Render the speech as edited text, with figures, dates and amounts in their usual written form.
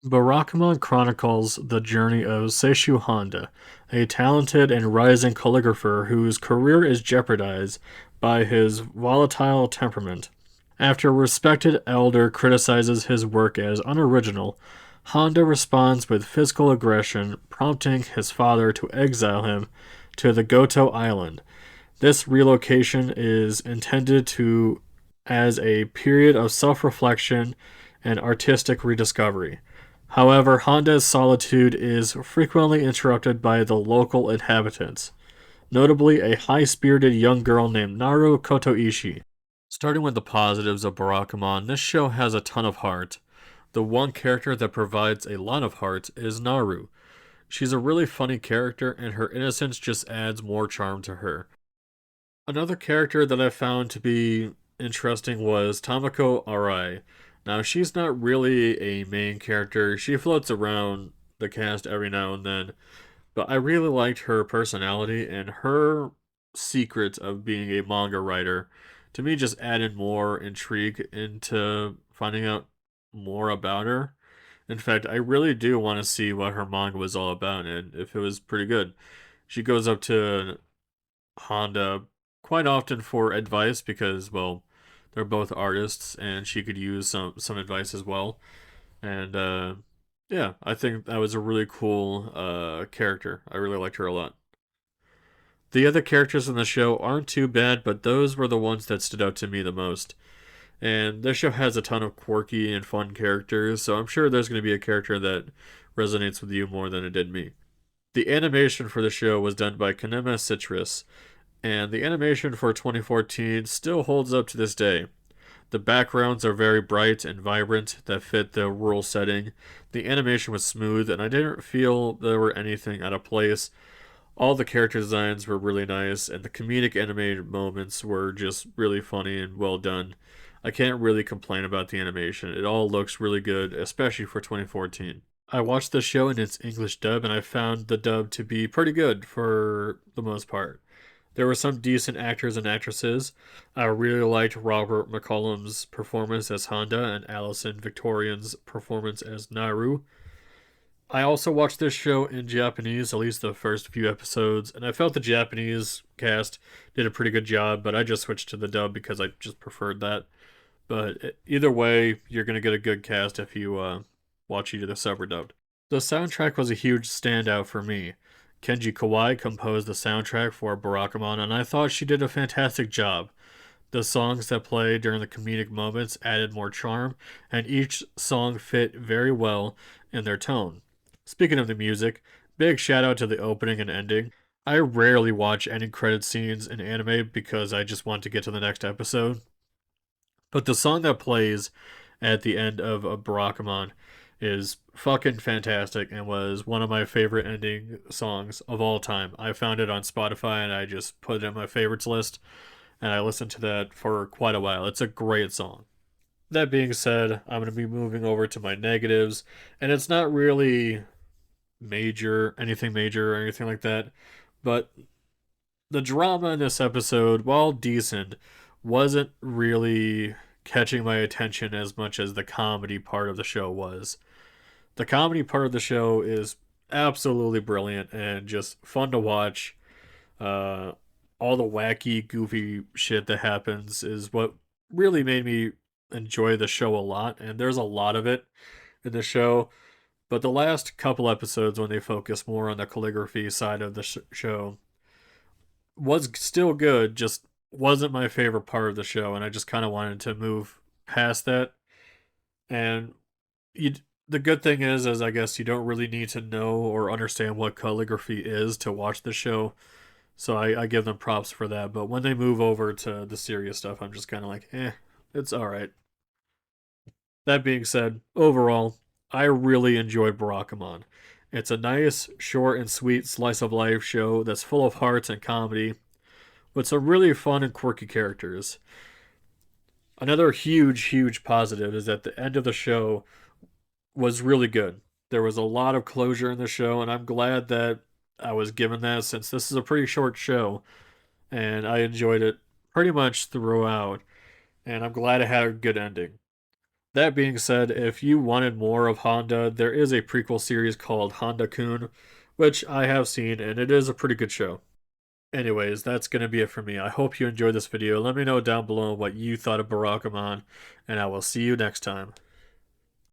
Barakamon chronicles the journey of Seishu Honda, a talented and rising calligrapher whose career is jeopardized by his volatile temperament. After a respected elder criticizes his work as unoriginal, Honda responds with physical aggression, prompting his father to exile him to the Goto Island. This relocation is intended to as a period of self-reflection and artistic rediscovery. However, Honda's solitude is frequently interrupted by the local inhabitants, notably a high-spirited young girl named Naru Kotoishi. Starting with the positives of Barakamon, this show has a ton of heart. The one character that provides a lot of heart is Naru. She's a really funny character, and her innocence just adds more charm to her. Another character that I found to be interesting was Tamako Arai. Now, she's not really a main character. She floats around the cast every now and then, but I really liked her personality and her secret of being a manga writer. To me, just added more intrigue into finding out more about her. In fact, I really do want to see what her manga was all about and if it was pretty good. She goes up to Honda quite often for advice because, well, they're both artists and she could use some advice as well. And yeah, I think that was a really cool character. I really liked her a lot. The other characters in the show aren't too bad, but those were the ones that stood out to me the most. And this show has a ton of quirky and fun characters, so I'm sure there's going to be a character that resonates with you more than it did me. The animation for the show was done by Kanema Citrus, and the animation for 2014 still holds up to this day. The backgrounds are very bright and vibrant that fit the rural setting. The animation was smooth, and I didn't feel there were anything out of place. All the character designs were really nice, and the comedic animated moments were just really funny and well done. I can't really complain about the animation. It all looks really good, especially for 2014. I watched the show in its English dub, and I found the dub to be pretty good for the most part. There were some decent actors and actresses. I really liked Robert McCollum's performance as Honda and Alison Victorian's performance as Naru. I also watched this show in Japanese, at least the first few episodes, and I felt the Japanese cast did a pretty good job, but I just switched to the dub because I just preferred that. But either way, you're going to get a good cast if you watch either sub or dubbed. The soundtrack was a huge standout for me. Kenji Kawai composed the soundtrack for Barakamon, and I thought she did a fantastic job. The songs that played during the comedic moments added more charm, and each song fit very well in their tone. Speaking of the music, big shout out to the opening and ending. I rarely watch any credit scenes in anime because I just want to get to the next episode. But the song that plays at the end of a Barakamon is fucking fantastic and was one of my favorite ending songs of all time. I found it on Spotify and I just put it in my favorites list and I listened to that for quite a while. It's a great song. That being said, I'm going to be moving over to my negatives, and it's not really anything major or anything like that, but the drama in this episode, while decent, wasn't really catching my attention as much as the comedy part of the show was. The comedy part of the show is absolutely brilliant and just fun to watch. Uh, all the wacky, goofy shit that happens is what really made me enjoy the show a lot, and there's a lot of it in the show. But the last couple episodes, when they focus more on the calligraphy side of the show, was still good, just wasn't my favorite part of the show, and I just kind of wanted to move past that. And you, the good thing is I guess you don't really need to know or understand what calligraphy is to watch the show. So I give them props for that. But when they move over to the serious stuff, I'm just kind of like, it's all right. That being said, overall, I really enjoyed Barakamon. It's a nice, short, and sweet slice of life show that's full of heart and comedy, with some really fun and quirky characters. Another huge positive is that the end of the show was really good. There was a lot of closure in the show, and I'm glad that I was given that since this is a pretty short show, and I enjoyed it pretty much throughout, and I'm glad it had a good ending. That being said, if you wanted more of Honda, there is a prequel series called Honda-kun, which I have seen, and it is a pretty good show. Anyways, that's going to be it for me. I hope you enjoyed this video. Let me know down below what you thought of Barakamon, and I will see you next time.